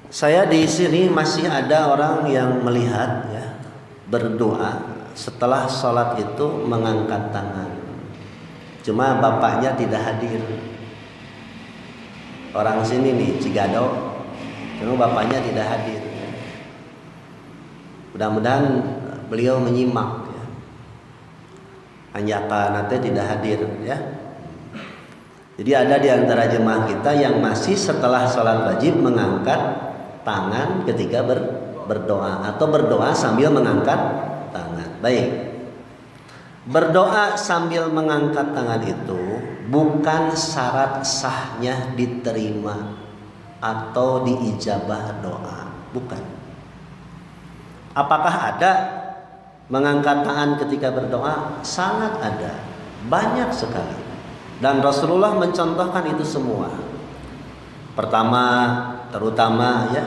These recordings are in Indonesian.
Saya di sini masih ada orang yang melihat ya, berdoa setelah sholat itu mengangkat tangan. Cuma bapaknya tidak hadir. Orang sini nih Cigado, cuma bapaknya tidak hadir. Mudah-mudahan beliau menyimak ya. Anjaka nanti tidak hadir ya. Jadi ada di antara jemaah kita yang masih setelah sholat wajib mengangkat tangan ketika berdoa atau berdoa sambil mengangkat tangan. Baik. Berdoa sambil mengangkat tangan itu bukan syarat sahnya diterima atau diijabah doa, bukan. Apakah ada mengangkat tangan ketika berdoa? Sangat ada, banyak sekali. Dan Rasulullah mencontohkan itu semua. Pertama, terutama ya,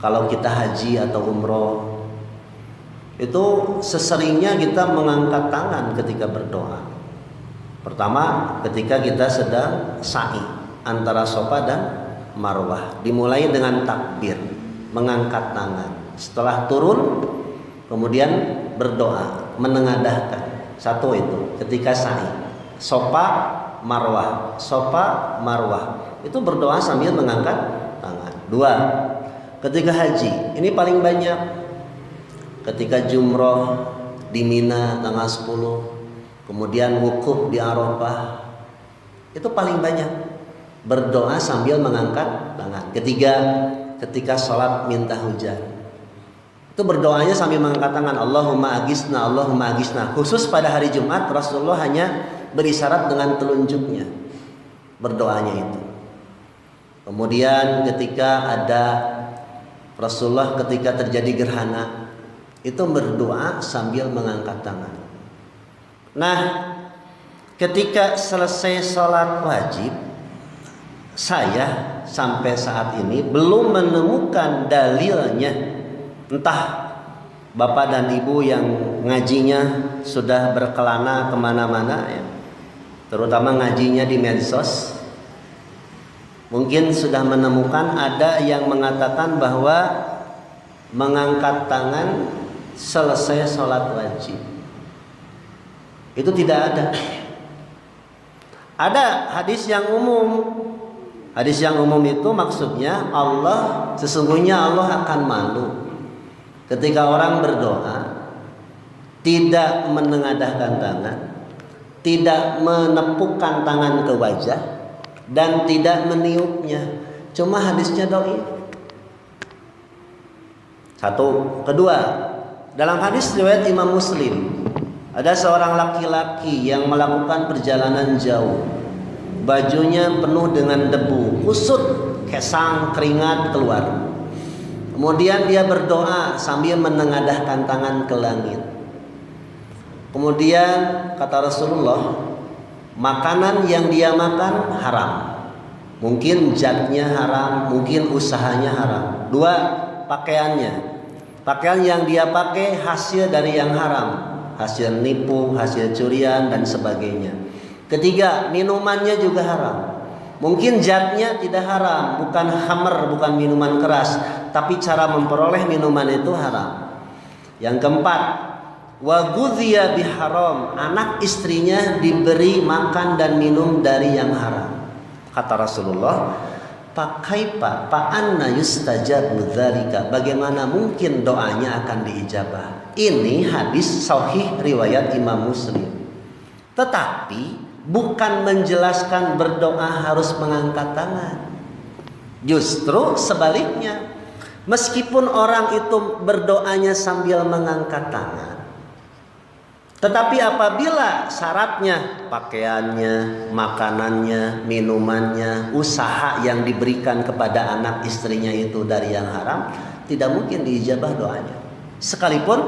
kalau kita haji atau umroh, itu seseringnya kita mengangkat tangan ketika berdoa. Pertama, ketika kita sedang sa'i antara Safa dan Marwah, dimulai dengan takbir, mengangkat tangan. Setelah turun, kemudian berdoa, menengadahkan. Satu itu, ketika sa'i, Safa Marwah, Safa Marwah, itu berdoa sambil mengangkat tangan. Dua, ketika haji, ini paling banyak. Ketika jumroh di Mina tanggal 10, kemudian wukuf di Arafah, itu paling banyak berdoa sambil mengangkat tangan. Ketiga, ketika sholat minta hujan, itu berdoanya sambil mengangkat tangan. Allahumma agisna, Allahumma agisna. Khusus pada hari Jumat Rasulullah hanya berisyarat dengan telunjuknya berdoanya itu. Kemudian ketika ada Rasulullah ketika terjadi gerhana, itu berdoa sambil mengangkat tangan. Nah, ketika selesai sholat wajib, saya sampai saat ini belum menemukan dalilnya. Entah bapak dan ibu yang ngajinya sudah berkelana kemana-mana ya, terutama ngajinya di medsos, mungkin sudah menemukan ada yang mengatakan bahwa mengangkat tangan selesai sholat wajib. Itu tidak ada. Ada hadis yang umum. Hadis yang umum itu maksudnya sesungguhnya Allah akan malu ketika orang berdoa tidak menengadahkan tangan, tidak menepukkan tangan ke wajah, dan tidak meniupnya. Cuma hadisnya dhaif. Satu. Kedua, dalam hadis riwayat Imam Muslim, ada seorang laki-laki yang melakukan perjalanan jauh, bajunya penuh dengan debu, kusut, kesang, keringat keluar. Kemudian dia berdoa sambil menengadahkan tangan ke langit. Kemudian kata Rasulullah, makanan yang dia makan haram. Mungkin zatnya haram, mungkin usahanya haram. Dua, pakaiannya. Pakaian yang dia pakai hasil dari yang haram, hasil nipu, hasil curian dan sebagainya. Ketiga, minumannya juga haram. Mungkin zatnya tidak haram, bukan khamr, bukan minuman keras, tapi cara memperoleh minuman itu haram. Yang keempat, wa ghudhiya biharam, anak istrinya diberi makan dan minum dari yang haram. Kata Rasulullah, pakaipa anna yustajabu dzalika, bagaimana mungkin doanya akan diijabah. Ini hadis sahih riwayat Imam Muslim. Tetapi bukan menjelaskan berdoa harus mengangkat tangan. Justru sebaliknya, meskipun orang itu berdoanya sambil mengangkat tangan, tetapi apabila syaratnya pakaiannya, makanannya, minumannya, usaha yang diberikan kepada anak istrinya itu dari yang haram, tidak mungkin diijabah doanya, sekalipun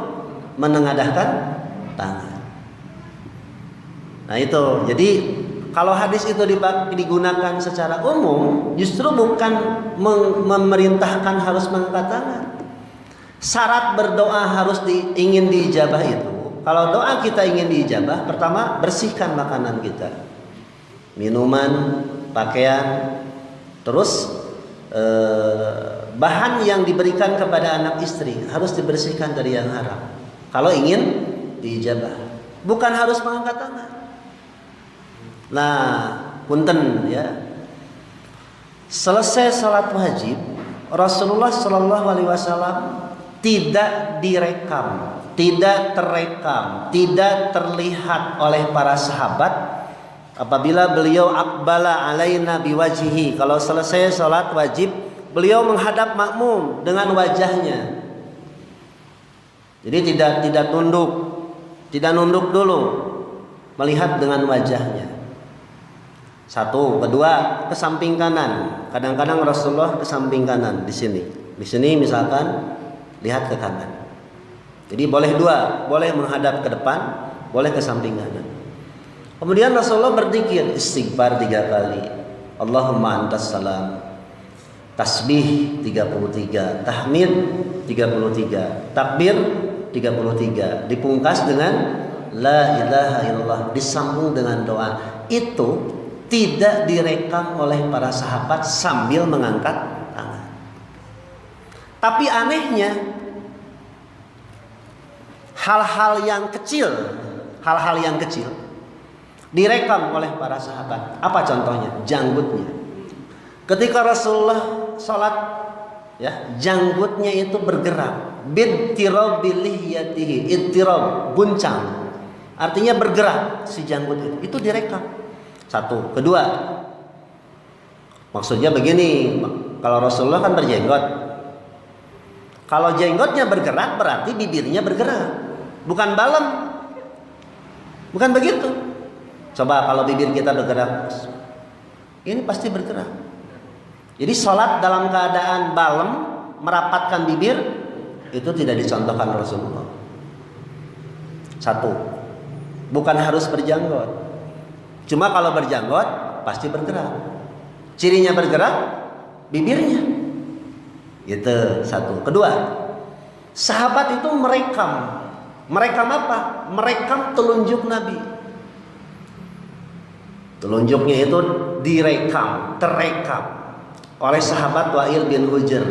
menengadahkan tangan. Nah itu, jadi kalau hadis itu digunakan secara umum, justru bukan memerintahkan harus mengangkat tangan. Syarat berdoa harus ingin diijabah itu, kalau doa kita ingin diijabah, pertama bersihkan makanan kita, minuman, pakaian, terus bahan yang diberikan kepada anak istri harus dibersihkan dari yang haram kalau ingin diijabah, bukan harus mengangkat tangan. Nah, punten ya. Selesai salat wajib, Rasulullah Shallallahu Alaihi Wasallam tidak direkam, tidak terekam, tidak terlihat oleh para sahabat apabila beliau aqbala alaina biwajhihi. Kalau selesai salat wajib, beliau menghadap makmum dengan wajahnya. Jadi tidak nunduk dulu, melihat dengan wajahnya. Satu, kedua ke samping kanan. Kadang-kadang Rasulullah ke samping kanan di sini. Di sini misalkan lihat ke kanan. Jadi boleh dua, boleh menghadap ke depan, boleh ke samping kanan. Kemudian Rasulullah berzikir istighfar 3 kali. Allahumma antas salam. Tasbih 33, tahmid 33, takbir 33. Dipungkas dengan la ilaha illallah, disambung dengan doa. Itu tidak direkam oleh para sahabat sambil mengangkat tangan. Tapi anehnya hal-hal yang kecil direkam oleh para sahabat. Apa contohnya? Janggutnya. Ketika Rasulullah salat ya, janggutnya itu bergerak. Bittirabilihiyatihi, ittirab, guncang. Artinya bergerak si janggut itu direkam. Satu, kedua, maksudnya begini, kalau Rasulullah kan berjenggot. Kalau jenggotnya bergerak berarti bibirnya bergerak, bukan balem, bukan begitu. Coba kalau bibir kita bergerak, ini pasti bergerak. Jadi sholat dalam keadaan balem, merapatkan bibir, itu tidak dicontohkan Rasulullah. Satu, bukan harus berjanggot. Cuma kalau berjanggot pasti bergerak. Cirinya bergerak bibirnya. Itu satu. Kedua, sahabat itu merekam. Merekam apa? Merekam telunjuk Nabi. Telunjuknya itu direkam, terekam oleh sahabat Wa'il bin Hujr.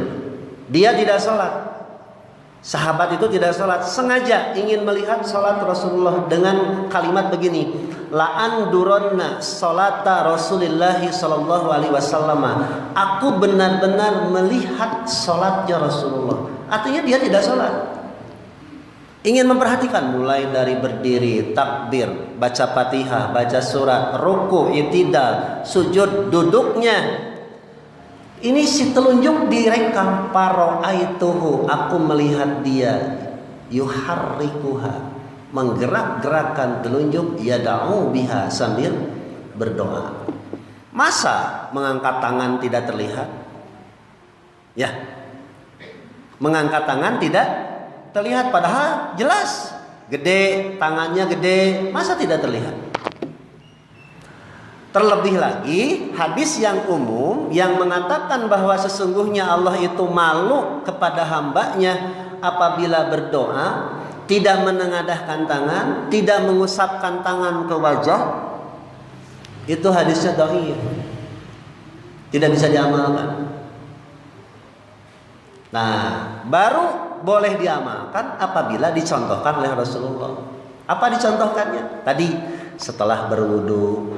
Dia tidak sholat. Sahabat itu tidak sholat, sengaja ingin melihat sholat Rasulullah dengan kalimat begini, la'anduronna sholata Rasulillahi sallallahu alaihi wasallam. Aku benar-benar melihat sholatnya Rasulullah. Artinya dia tidak sholat. Ingin memperhatikan mulai dari berdiri, takbir, baca Fatihah, baca surat, ruku, i'tidal, sujud, duduknya. Ini si telunjuk direkam. Paro'aituhu, aku melihat dia yuharrikuha, menggerak-gerakkan telunjuk, yada'u biha, sambil berdoa. Masa mengangkat tangan tidak terlihat? Ya, mengangkat tangan tidak terlihat, padahal jelas gede, tangannya gede, masa tidak terlihat? Terlebih lagi hadis yang umum yang mengatakan bahwa sesungguhnya Allah itu malu kepada hambanya apabila berdoa, tidak menengadahkan tangan, tidak mengusapkan tangan ke wajah. Itu hadisnya dhaif, tidak bisa diamalkan. Nah, baru boleh diamalkan apabila dicontohkan oleh Rasulullah. Apa dicontohkannya? Tadi setelah berwudu,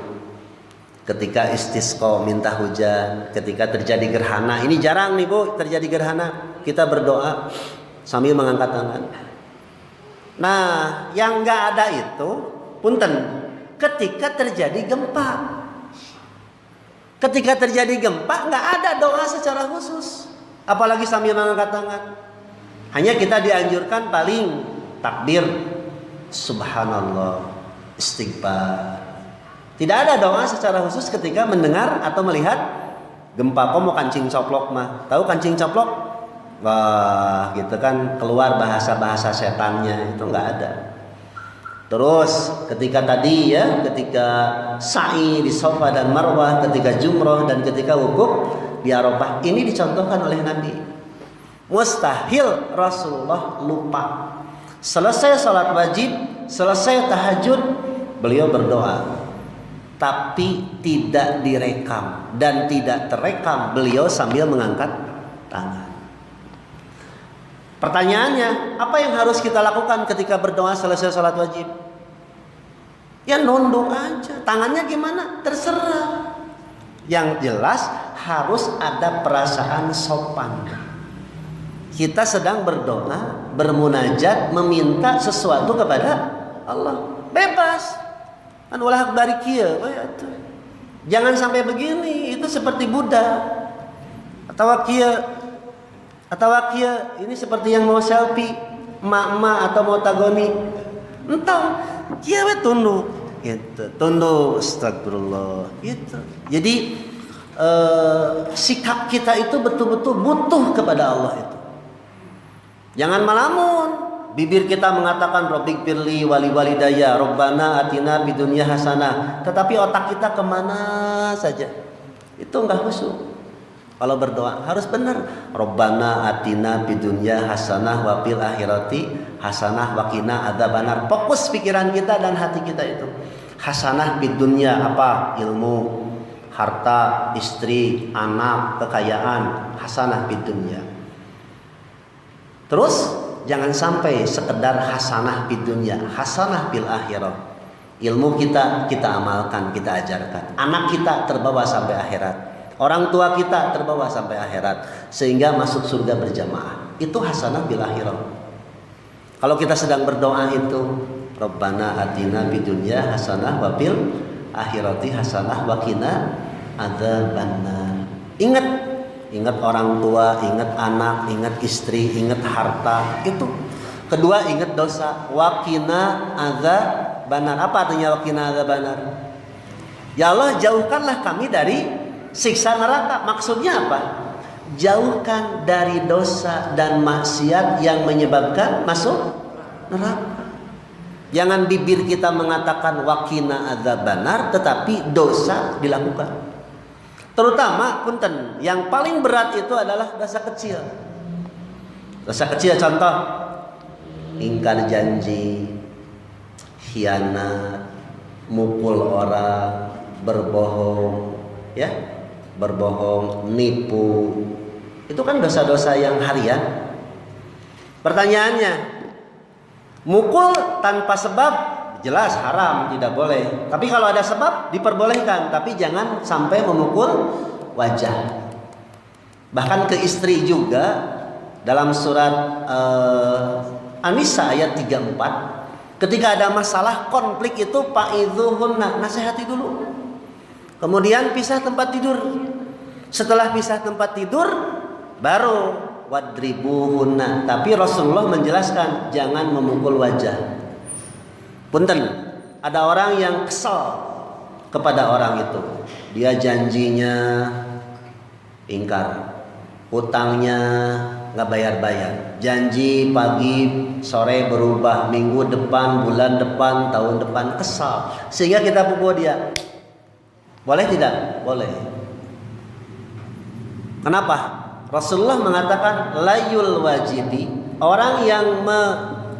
ketika istisqa minta hujan, ketika terjadi gerhana. Ini jarang nih Bu, terjadi gerhana, kita berdoa sambil mengangkat tangan. Nah, yang nggak ada itu, punten, ketika terjadi gempa. Ketika terjadi gempa nggak ada doa secara khusus, apalagi sambil mengangkat tangan. Hanya kita dianjurkan paling takbir, subhanallah, istighfar. Tidak ada doa secara khusus ketika mendengar atau melihat gempa. Kok mau kancing coplok mah? Tahu kancing coplok? Wah, gitu kan, keluar bahasa-bahasa setannya, itu nggak ada. Terus ketika tadi ya, ketika sa'i di Safa dan Marwah, ketika jumroh dan ketika wukuf di Arafah, ini dicontohkan oleh Nabi. Mustahil Rasulullah lupa. Selesai sholat wajib, selesai tahajud, beliau berdoa. Tapi tidak direkam dan tidak terekam beliau sambil mengangkat tangan. Pertanyaannya, apa yang harus kita lakukan ketika berdoa selesai sholat wajib? Ya nunduk aja. Tangannya gimana? Terserah. Yang jelas harus ada perasaan sopan. Kita sedang berdoa, bermunajat, meminta sesuatu kepada Allah. Bebas. An ulah dari kieu. Jangan sampai begini, itu seperti Buddha. Atau kia ini seperti yang mau selfie, emak-emak atau mau tagoni. Entah, kia we tunduk. Gitu. Tunduk, astagfirullah. Gitu. Jadi sikap kita itu betul-betul butuh kepada Allah itu. Jangan malamun. Bibir kita mengatakan Rabbik firli wali walidayya, Rabbana atina bidunya hasanah. Tetapi otak kita kemana saja. Itu enggak khusyuk. Kalau berdoa harus benar. Rabbana atina bidunya hasanah wa fil akhirati hasanah wa qina adzabannar. Fokus pikiran kita dan hati kita itu. Hasanah bidunya apa? Ilmu, harta, istri, anak, kekayaan. Hasanah bidunya. Terus jangan sampai sekedar hasanah bidunya, hasanah bil akhirah. Ilmu kita amalkan, kita ajarkan. Anak kita terbawa sampai akhirat. Orang tua kita terbawa sampai akhirat sehingga masuk surga berjamaah. Itu hasanah bil akhirah. Kalau kita sedang berdoa itu, Rabbana atina bidunya hasanah wa fil akhirati hasanah wa qina adzabannar. Ingat orang tua, ingat anak, ingat istri, ingat harta. Itu. Kedua, ingat dosa. Wa qina adzabannar. Apa artinya wa qina adzabannar? Ya Allah, jauhkanlah kami dari siksa neraka. Maksudnya apa? Jauhkan dari dosa dan maksiat yang menyebabkan masuk neraka. Jangan bibir kita mengatakan waqina adzabannar tetapi dosa dilakukan. Terutama punten, yang paling berat itu adalah dosa kecil. Dosa kecil contoh ingkar janji, khianat, mukul orang, berbohong, ya. Berbohong, nipu. Itu kan dosa-dosa yang harian. Pertanyaannya, mukul tanpa sebab jelas haram, tidak boleh. Tapi kalau ada sebab diperbolehkan, tapi jangan sampai memukul wajah. Bahkan ke istri juga dalam surat An-Nisa ayat 34, ketika ada masalah konflik itu fa'idzuhunna, nasihati dulu. Kemudian pisah tempat tidur. Setelah pisah tempat tidur baru wadribuhunna. Tapi Rasulullah menjelaskan jangan memukul wajah. Punten, ada orang yang kesal kepada orang itu. Dia janjinya ingkar, hutangnya nggak bayar-bayar. Janji pagi sore berubah, minggu depan, bulan depan, tahun depan, kesal. Sehingga kita pukul dia. Boleh tidak? Boleh. Kenapa? Rasulullah mengatakan layul wajidi, orang yang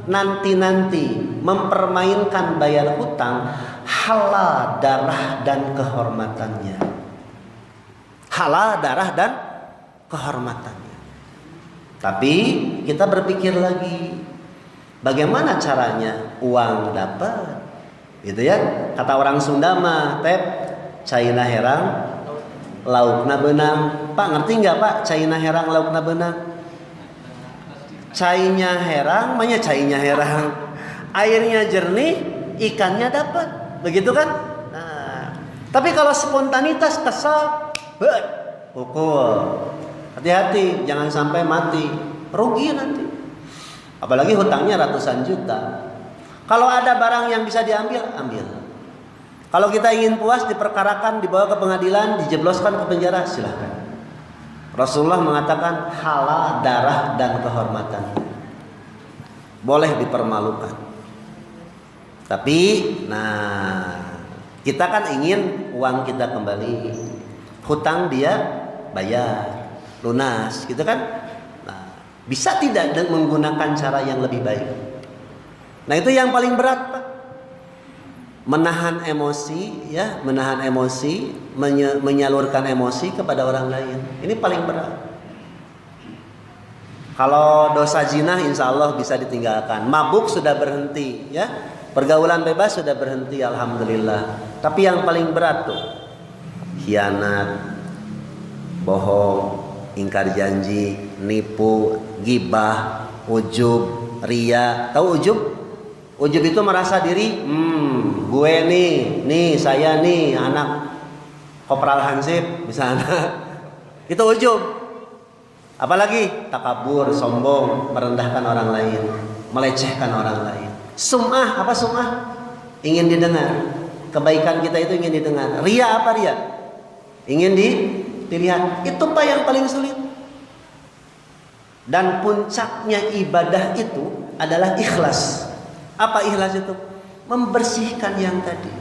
nanti-nanti mempermainkan bayar hutang, halal darah dan kehormatannya. Halal darah dan kehormatannya. Tapi kita berpikir lagi, bagaimana caranya uang dapat? Gitu ya. Kata orang Sunda mah, tep caina herang laukna beunang. Pak ngerti nggak Pak? Caina herang laukna beunang. Cainya herang, makanya cainya herang. Airnya jernih, ikannya dapat. Begitu kan? Nah, tapi kalau spontanitas kesal, pukul. Hati-hati, jangan sampai mati. Rugi nanti. Apalagi hutangnya ratusan juta. Kalau ada barang yang bisa diambil, ambil. Kalau kita ingin puas, diperkarakan, dibawa ke pengadilan, dijebloskan ke penjara, silahkan. Rasulullah mengatakan halal darah dan kehormatan. Boleh dipermalukan. Tapi, kita kan ingin uang kita kembali. Hutang dia bayar, lunas, gitu kan? Nah, bisa tidak menggunakan cara yang lebih baik? Nah, itu yang paling berat, Pak. Menahan emosi, ya, menahan emosi, menyalurkan emosi kepada orang lain. Ini paling berat. Kalau dosa zina insya Allah bisa ditinggalkan. Mabuk sudah berhenti, ya. Pergaulan bebas sudah berhenti, alhamdulillah. Tapi yang paling berat tuh, khianat, bohong, ingkar janji, nipu, gibah, ujub, ria. Tahu ujub? Ujub itu merasa diri, gue nih saya nih anak Kopral Hansip misalnya. Itu ujub. Apalagi takabur, sombong, merendahkan orang lain, melecehkan orang lain. Sum'ah, apa sum'ah? Ingin didengar. Kebaikan kita itu ingin didengar. Ria apa ria? Ingin dilihat. Itu Pak yang paling sulit. Dan puncaknya ibadah itu adalah ikhlas. Apa ikhlas itu? Membersihkan yang tadi.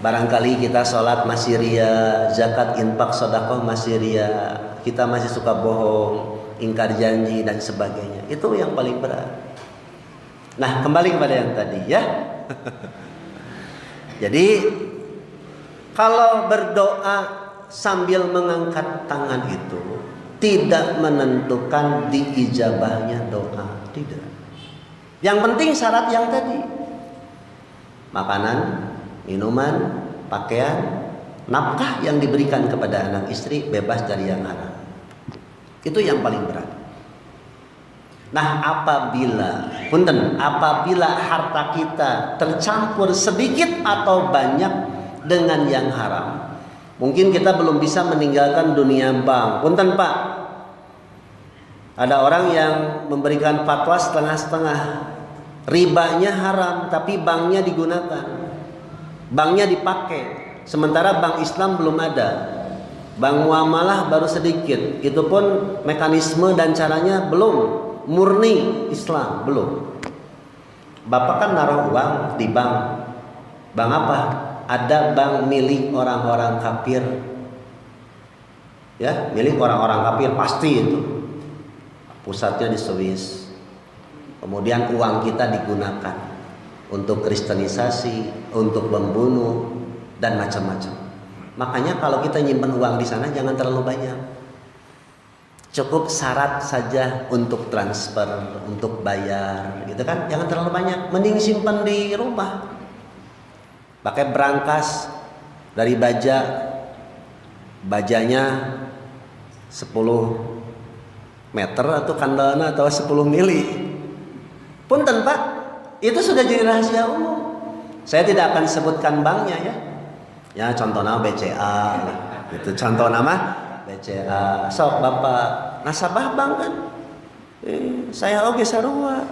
Barangkali kita sholat masih ria, zakat, infak, sedekah masih ria, kita masih suka bohong, ingkar janji dan sebagainya. Itu yang paling berat. Nah, kembali kepada yang tadi ya. Jadi kalau berdoa sambil mengangkat tangan itu tidak menentukan diijabahnya doa, tidak. Yang penting syarat yang tadi. Makanan, minuman, pakaian, nafkah yang diberikan kepada anak istri bebas dari yang haram. Itu yang paling berat. Nah, apabila harta kita tercampur sedikit atau banyak dengan yang haram, mungkin kita belum bisa meninggalkan dunia bank. Punten Pak, ada orang yang memberikan fatwa setengah-setengah. Ribanya haram, tapi banknya digunakan, banknya dipakai. Sementara bank Islam belum ada. Bank muamalah baru sedikit. Itu pun mekanisme dan caranya belum murni Islam, belum. Bapak kan naruh uang di bank. Bank apa? Ada bank milik orang-orang kafir. Ya, milik orang-orang kafir pasti itu. Pusatnya di Swiss. Kemudian uang kita digunakan untuk kristenisasi, untuk membunuh dan macam-macam. Makanya kalau kita nyimpan uang di sana jangan terlalu banyak. Cukup syarat saja untuk transfer, untuk bayar, gitu kan? Jangan terlalu banyak. Mending simpan di rumah. Pakai brankas dari baja, bajanya 10 meter atau kandana atau 10 mili. Punten Pak, itu sudah jadi rahasia umum. Saya tidak akan sebutkan banknya ya. Ya contohnya BCA, itu contoh nama BCA. Sok Bapak nasabah bank kan? Saya oge sarua.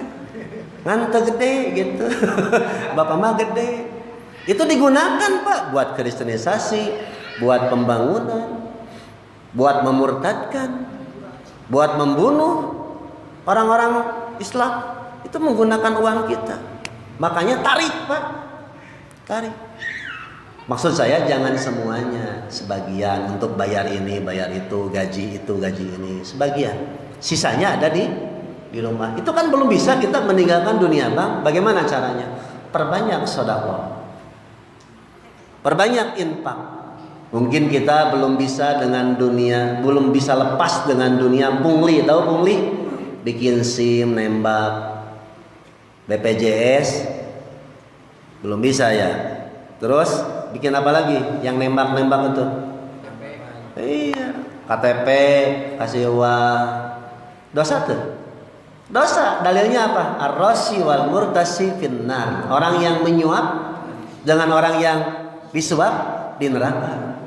Ngan teu gede gitu. Bapak mah gede. Itu digunakan Pak buat kristenisasi, buat pembangunan, buat memurtadkan, buat membunuh orang-orang Islam. Itu menggunakan uang kita. Makanya tarik Pak, tarik. Maksud saya jangan semuanya, sebagian untuk bayar ini, bayar itu, gaji ini, sebagian. Sisanya ada di rumah. Itu kan belum bisa kita meninggalkan dunia bang. Bagaimana caranya? Perbanyak sedekah, perbanyak infak. Mungkin kita belum bisa dengan dunia, belum bisa lepas dengan dunia pungli. Tahu pungli? Bikin SIM, nembak, BPJS belum bisa ya. Terus bikin apa lagi? Yang nembak-nembak itu? Iya, KTP, kasih uang. Dosa tuh. Dosa. Dalilnya apa? Ar-rasi wal murtasi finnar. Orang yang menyuap dengan orang yang disuap di neraka.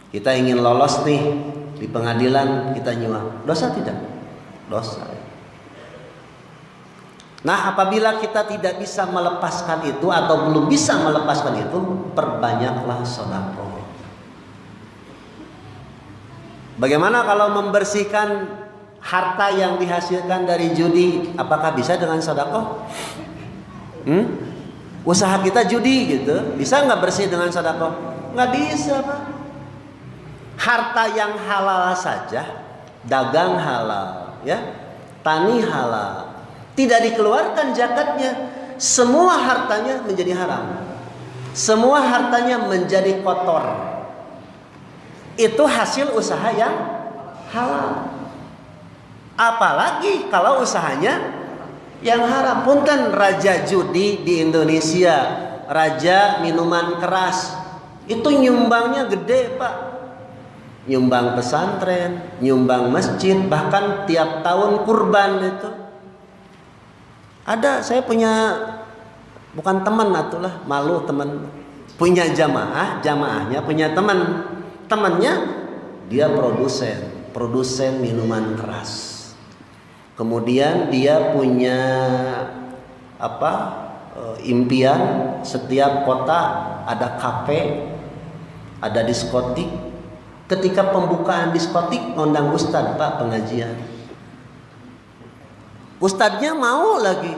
Kita ingin lolos nih di pengadilan, kita nyuap. Dosa tidak? Dosa. Nah, apabila kita tidak bisa melepaskan itu atau belum bisa melepaskan itu, perbanyaklah sedekah. Bagaimana kalau membersihkan harta yang dihasilkan dari judi? Apakah bisa dengan sedekah? Usaha kita judi gitu, bisa nggak bersih dengan sedekah? Nggak bisa Pak. Harta yang halal saja, dagang halal, ya, tani halal, tidak dikeluarkan zakatnya, semua hartanya menjadi haram. Semua hartanya menjadi kotor. Itu hasil usaha yang halal. Apalagi kalau usahanya yang haram. Punten raja judi di Indonesia, raja minuman keras, itu nyumbangnya gede Pak. Nyumbang pesantren, nyumbang masjid, bahkan tiap tahun kurban itu. Ada, saya punya, bukan teman atulah, malu teman, punya jamaahnya punya temannya dia produsen minuman keras. Kemudian dia punya impian, setiap kota ada kafe, ada diskotik. Ketika pembukaan diskotik ngundang ustadz Pak pengajian. Ustadznya mau lagi.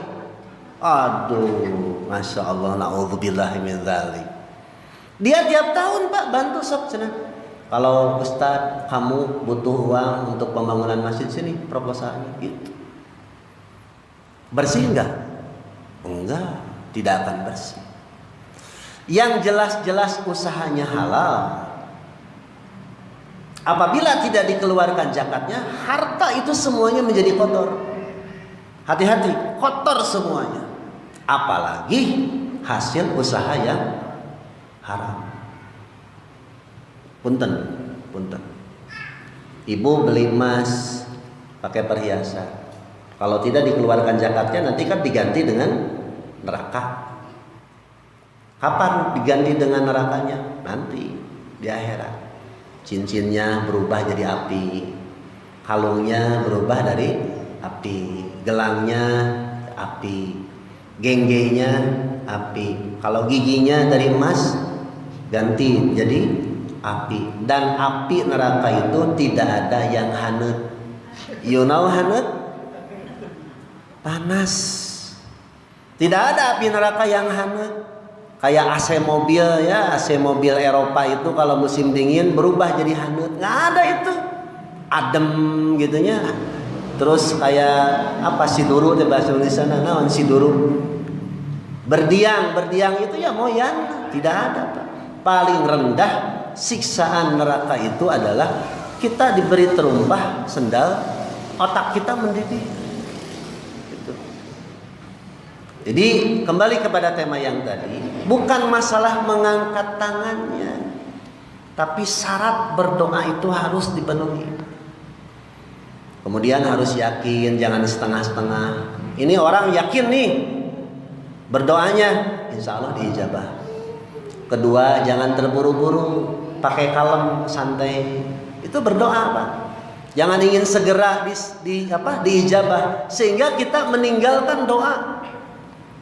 Aduh, masya Allah, naudzubillahi min dzalik. Dia tiap tahun Pak bantu sok cenah. Kalau Ustadz kamu butuh uang untuk pembangunan masjid sini proposalnya gitu. Bersih enggak? Enggak, tidak akan bersih. Yang jelas-jelas usahanya halal, apabila tidak dikeluarkan zakatnya, harta itu semuanya menjadi kotor. Hati-hati, kotor semuanya. Apalagi hasil usaha yang haram. Punten. Ibu beli emas, pakai perhiasan. Kalau tidak dikeluarkan zakatnya, nanti kan diganti dengan neraka. Kapan diganti dengan nerakanya? Nanti di akhirat. Cincinnya berubah jadi api, kalungnya berubah dari api, gelangnya api, genggenya api. Kalau giginya dari emas, ganti jadi api. Dan api neraka itu tidak ada yang hangat. You know hangat? Panas. Tidak ada api neraka yang hangat. Kayak AC mobil ya, AC mobil Eropa itu kalau musim dingin berubah jadi hangat. Nggak ada itu. Adem gitunya. Terus kayak apa siduru di bahasa Indonesia naon siduru. Berdiang itu ya moyan, tidak ada Pak. Paling rendah siksaan neraka itu adalah kita diberi terumpah sendal, otak kita mendidih. Gitu. Jadi kembali kepada tema yang tadi, bukan masalah mengangkat tangannya, tapi syarat berdoa itu harus dipenuhi. Kemudian harus yakin, jangan setengah-setengah. Ini orang yakin nih berdoanya, insya Allah diijabah. Kedua, jangan terburu-buru, pakai kalem, santai. Itu berdoa Pak. Jangan ingin segera diijabah sehingga kita meninggalkan doa.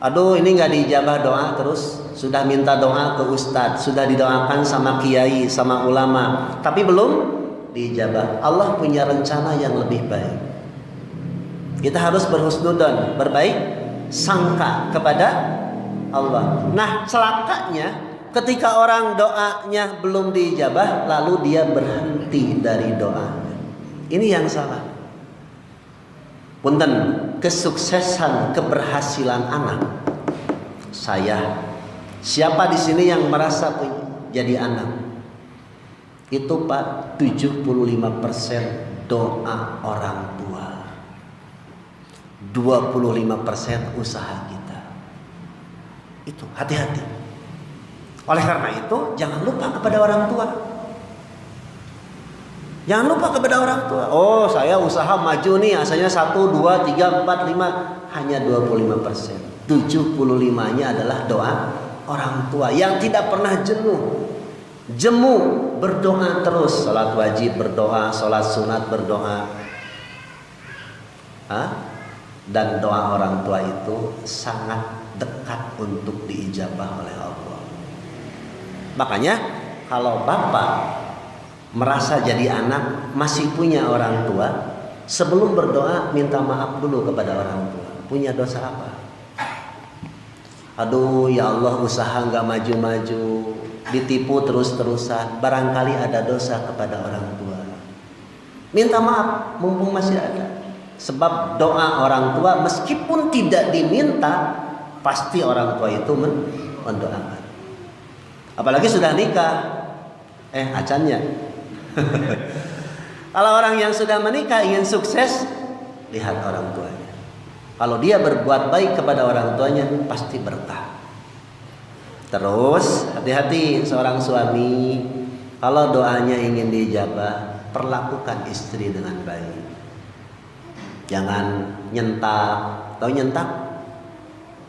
Aduh, ini nggak diijabah doa, terus sudah minta doa ke ustadz, sudah didoakan sama kiai, sama ulama, tapi belum diijabah. Allah punya rencana yang lebih baik. Kita harus berhusnudzon, berbaik sangka kepada Allah. Nah, celakanya ketika orang doanya belum diijabah, lalu dia berhenti dari doanya. Ini yang salah. Punten, kesuksesan, keberhasilan anak. Saya, siapa di sini yang merasa jadi anak? Itu Pak, 75% doa orang tua. 25% usaha kita. Itu hati-hati. Oleh karena itu, jangan lupa kepada orang tua. Jangan lupa kepada orang tua. Oh, saya usaha maju nih, asalnya 1, 2, 3, 4, 5. Hanya 25%. 75-nya adalah doa orang tua yang tidak pernah jenuh. Jemu berdoa terus. Salat wajib berdoa, salat sunat berdoa. Dan doa orang tua itu sangat dekat untuk diijabah oleh Allah. Makanya kalau bapak merasa jadi anak masih punya orang tua, sebelum berdoa minta maaf dulu kepada orang tua. Punya dosa apa? Aduh ya Allah, usaha gak maju-maju, ditipu terus-terusan, barangkali ada dosa kepada orang tua. Minta maaf mumpung masih ada. Sebab doa orang tua meskipun tidak diminta, pasti orang tua itu mendoakan. Apalagi sudah nikah, acannya. Kalau orang yang sudah menikah ingin sukses, lihat orang tuanya. Kalau dia berbuat baik kepada orang tuanya pasti berkah. Terus hati-hati seorang suami, kalau doanya ingin dijabah, perlakukan istri dengan baik. Jangan nyentak. Tahu nyentak?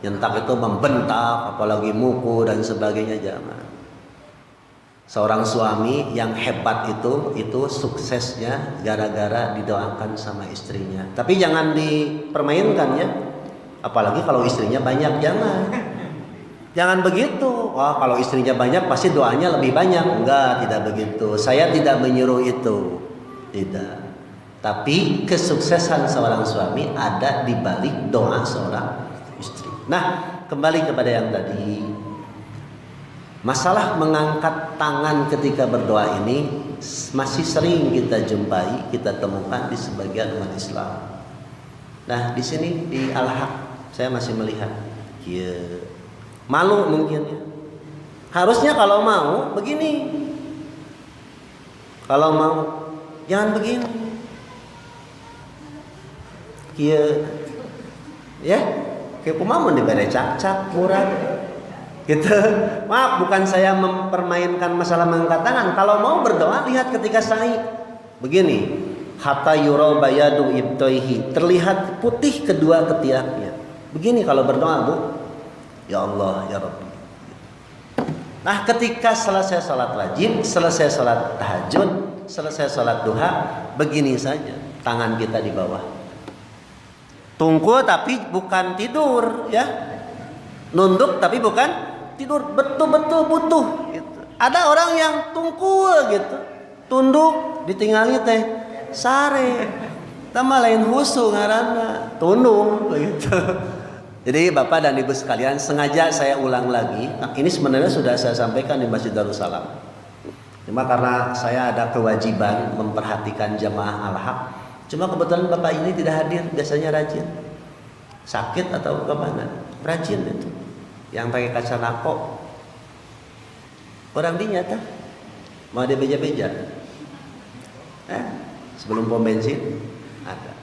Nyentak itu membentak, apalagi mukul dan sebagainya, jangan. Seorang suami yang hebat itu suksesnya gara-gara didoakan sama istrinya. Tapi jangan dipermainkan ya. Apalagi kalau istrinya banyak, jangan. Jangan begitu. Wah, kalau istrinya banyak pasti doanya lebih banyak. Enggak, tidak begitu. Saya tidak menyuruh itu. Tidak. Tapi kesuksesan seorang suami ada di balik doa seorang istri. Nah, kembali kepada yang tadi. Masalah mengangkat tangan ketika berdoa ini masih sering kita jumpai, kita temukan di sebagian umat Islam. Nah, di sini di Al-Haq saya masih melihat, ya, malu mungkin ya. Harusnya kalau mau begini. Kalau mau jangan begini. Ya, kayak pemamun diberi cak-cak murah. Gitu. Maaf, bukan saya mempermainkan masalah mengangkat tangan. Kalau mau berdoa lihat ketika sa'i. Begini, hatta yura bayadu ibtaihi, terlihat putih kedua ketiaknya. Begini kalau berdoa, Bu. Ya Allah, ya Rabbi. Nah, ketika selesai salat wajib, selesai salat tahajud, selesai salat duha, begini saja tangan kita di bawah. Tungku tapi bukan tidur, ya. Nunduk tapi bukan tidur, betul-betul butuh gitu. Ada orang yang tungkul gitu, tunduk ditinggali teh sare, tambah lain husu ngaranna tunduk gitu. Jadi Bapak dan Ibu sekalian, sengaja saya ulang lagi. Nah, ini sebenarnya sudah saya sampaikan di Masjid Darussalam. Cuma karena saya ada kewajiban memperhatikan jamaah Al-Haq, cuma kebetulan Bapak ini tidak hadir, biasanya rajin. Sakit atau kemana? Rajin itu. Yang pakai kaca nako orang dinyata mau dia beja-beja sebelum pom bensin ada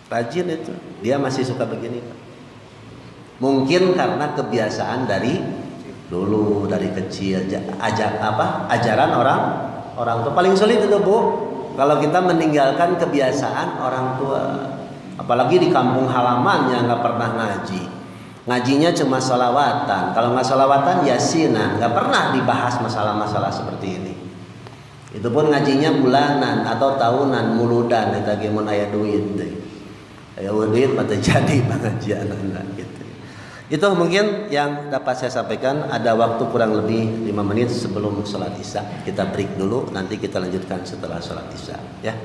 rajin itu, dia masih suka begini. Mungkin karena kebiasaan dari dulu, dari kecil ajaran orang tua. Paling sulit itu Bu, kalau kita meninggalkan kebiasaan orang tua, apalagi di kampung halaman yang nggak pernah ngaji. Ngajinya cuma sholawatan. Kalau nggak sholawatan yasinan. Nggak pernah dibahas masalah-masalah seperti ini. Itu pun ngajinya bulanan atau tahunan, muludan. Kita gemun aya duit deh. Aya duit mata jadi pengajian gitu. Itu mungkin yang dapat saya sampaikan. Ada waktu kurang lebih 5 menit sebelum sholat isya. Kita break dulu. Nanti kita lanjutkan setelah sholat isya. Ya.